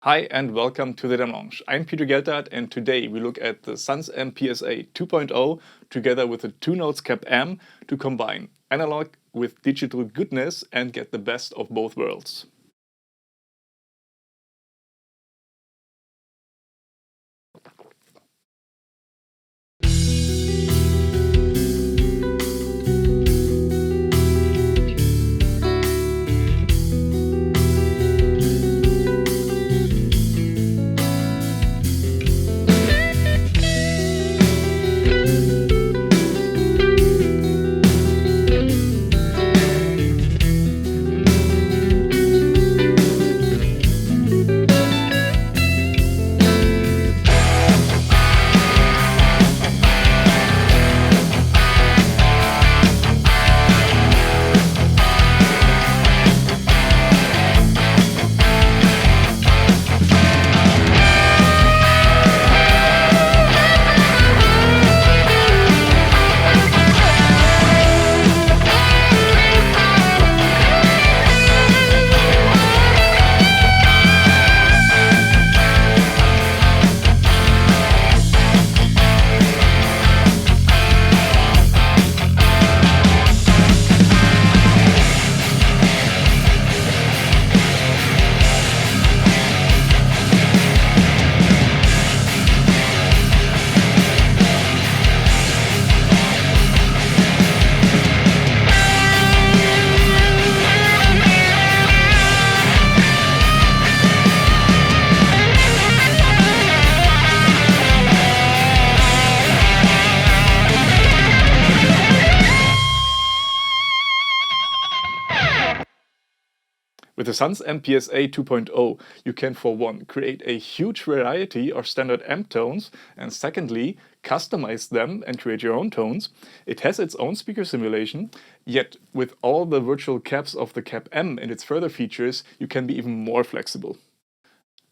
Hi and welcome to the Demonge. I'm Peter Geltat and today we look at the SansAmp PSA 2.0 together with the 2-notes CAP-AM to combine analog with digital goodness and get the best of both worlds. With the SansAmp PSA 2.0, you can for one create a huge variety of standard amp tones and secondly customize them and create your own tones. It has its own speaker simulation, yet with all the virtual caps of the CAP-AM and its further features, you can be even more flexible.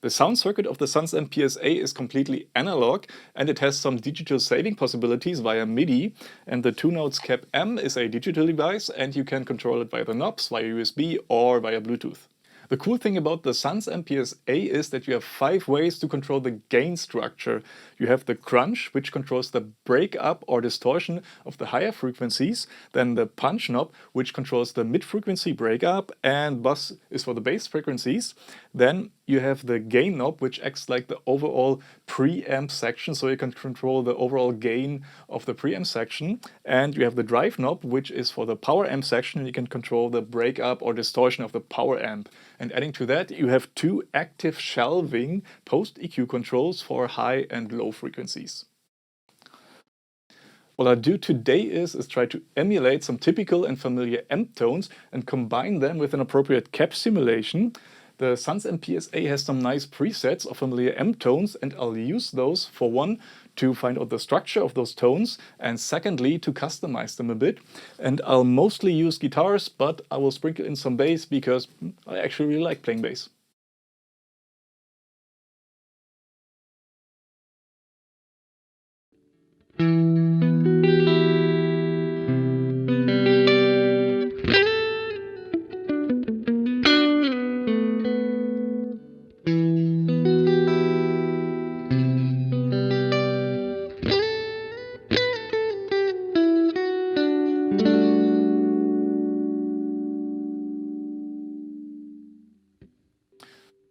The sound circuit of the SansAmp PSA is completely analog and it has some digital saving possibilities via MIDI, and the 2-notes CAP-AM is a digital device and you can control it via the knobs, via USB or via Bluetooth. The cool thing about the SansAmp PSA is that you have 5 ways to control the gain structure. You have the crunch, which controls the breakup or distortion of the higher frequencies, then the punch knob, which controls the mid-frequency breakup, and buzz is for the bass frequencies. Then you have the gain knob, which acts like the overall preamp section, so you can control the overall gain of the preamp section. And you have the drive knob, which is for the power amp section, and you can control the breakup or distortion of the power amp. And adding to that, you have 2 active shelving post-EQ controls for high and low frequencies. What I'll do today is try to emulate some typical and familiar amp tones and combine them with an appropriate cap simulation. The SansAmp PSA has some nice presets of familiar amp tones and I'll use those for one to find out the structure of those tones and secondly to customize them a bit. And I'll mostly use guitars, but I will sprinkle in some bass because I actually really like playing bass.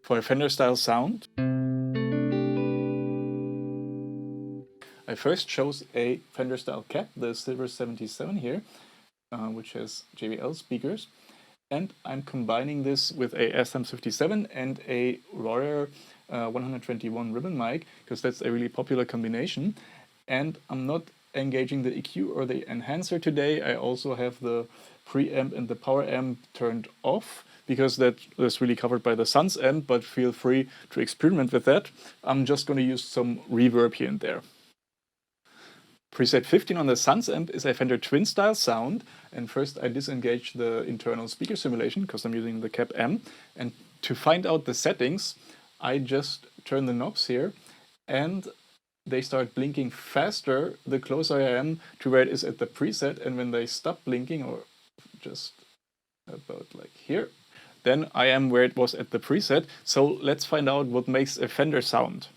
For a Fender-style sound, I first chose a Fender-style cap, the Silver 77 here, which has JBL speakers, and I'm combining this with a SM57 and a Royer 121 ribbon mic, because that's a really popular combination. And I'm not engaging the EQ or the enhancer today. I also have the preamp and the power amp turned off, because that is really covered by the SansAmp, but feel free to experiment with that. I'm just going to use some reverb here and there. Preset 15 on the SansAmp is a Fender twin style sound, and first I disengage the internal speaker simulation because I'm using the CAP-AM, and to find out the settings I just turn the knobs here and they start blinking faster the closer I am to where it is at the preset, and when they stop blinking, or just about like here, then I am where it was at the preset. So let's find out what makes a Fender sound.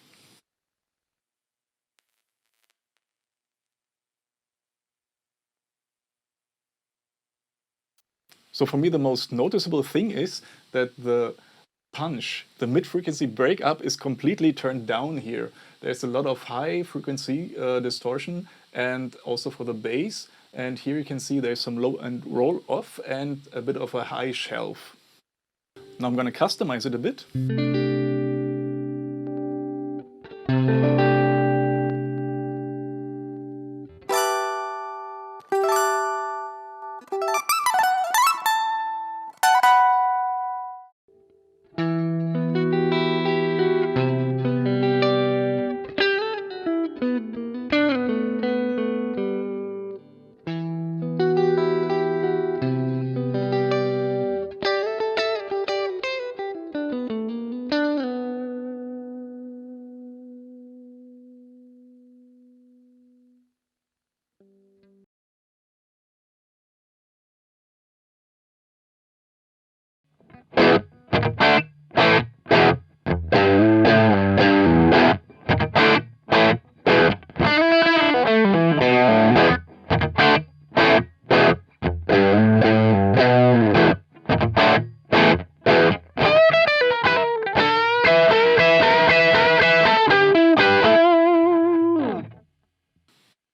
So for me, the most noticeable thing is that the punch, the mid-frequency breakup, is completely turned down here. There's a lot of high-frequency distortion, and also for the bass. And here you can see there's some low end roll-off and a bit of a high shelf. Now I'm going to customize it a bit.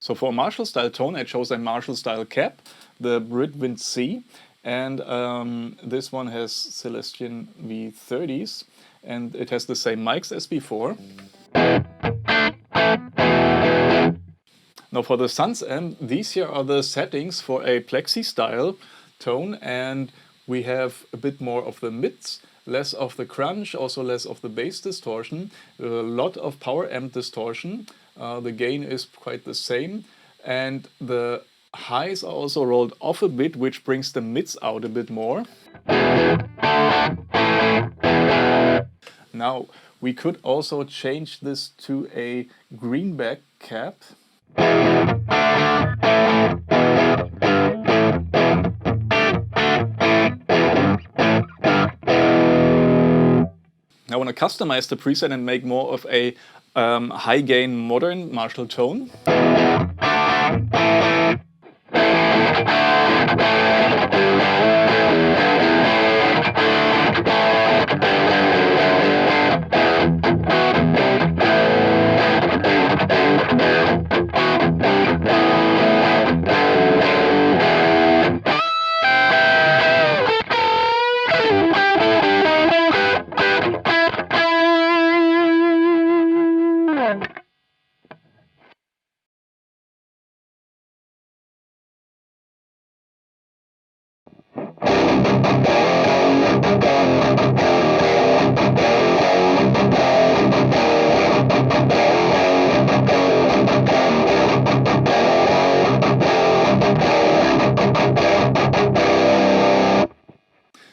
So for a Marshall style tone, I chose a Marshall style cap, the Bridwind C, and this one has Celestion V30s, and it has the same mics as before. Now for the SansAmp, these here are the settings for a Plexi style tone, and we have a bit more of the mids, less of the crunch, also less of the bass distortion, a lot of power amp distortion. The gain is quite the same, and the highs are also rolled off a bit, which brings the mids out a bit more. Now we could also change this to a greenback cap. I want to customize the preset and make more of a high gain modern Marshall tone.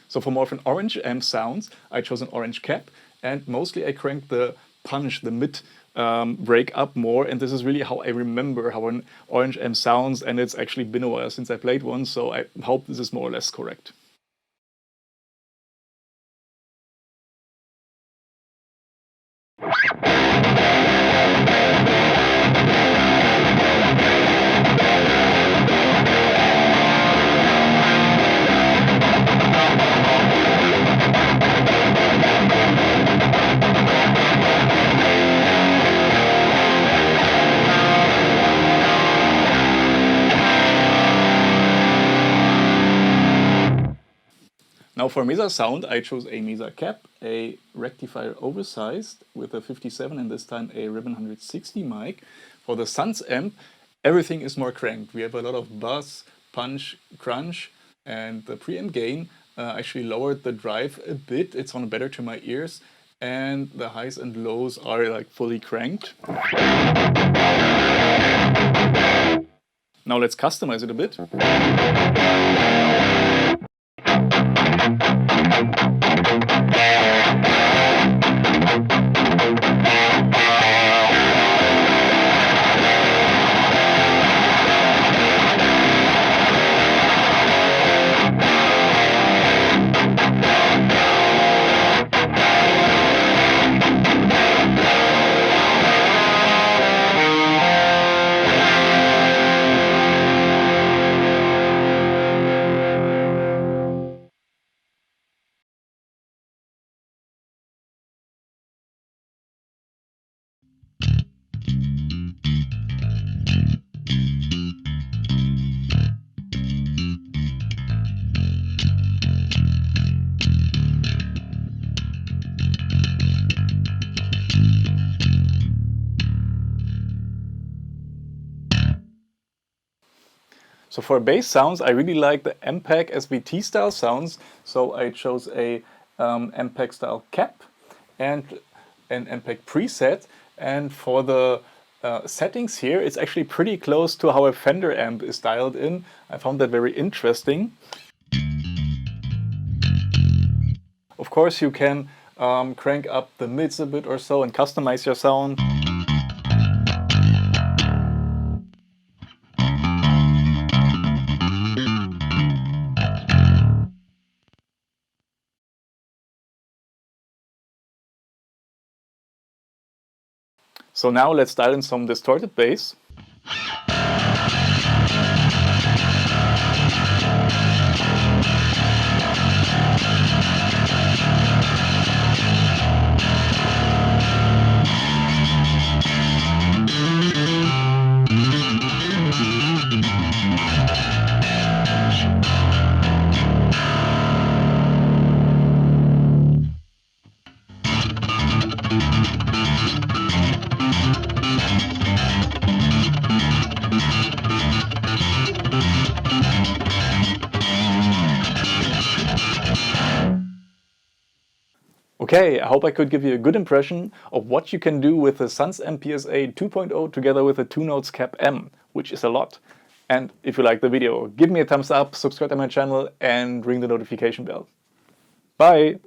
So for more of an orange amp sounds, I chose an orange cap, and mostly I cranked the punch, the mid break up more, and this is really how I remember how an orange amp sounds, and it's actually been a while since I played one, so I hope this is more or less correct. Now for MESA sound, I chose a MESA cap, a rectifier oversized with a 57 and this time a Ribbon 160 mic. For the SansAmp, everything is more cranked. We have a lot of buzz, punch, crunch, and the preamp gain actually lowered the drive a bit. It sounded better to my ears, and the highs and lows are like fully cranked. Now let's customize it a bit. So for bass sounds, I really like the AMPEG SVT style sounds. So I chose a AMPEG-STYLE cap and an AMPEG preset. And for the settings here, it's actually pretty close to how a Fender amp is dialed in. I found that very interesting. Of course, you can crank up the mids a bit or so and customize your sound. So now let's dial in some distorted bass. Okay, I hope I could give you a good impression of what you can do with the SansAmp PSA 2.0 together with the 2 notes cap M, which is a lot. And if you liked the video, give me a thumbs up, subscribe to my channel and ring the notification bell. Bye!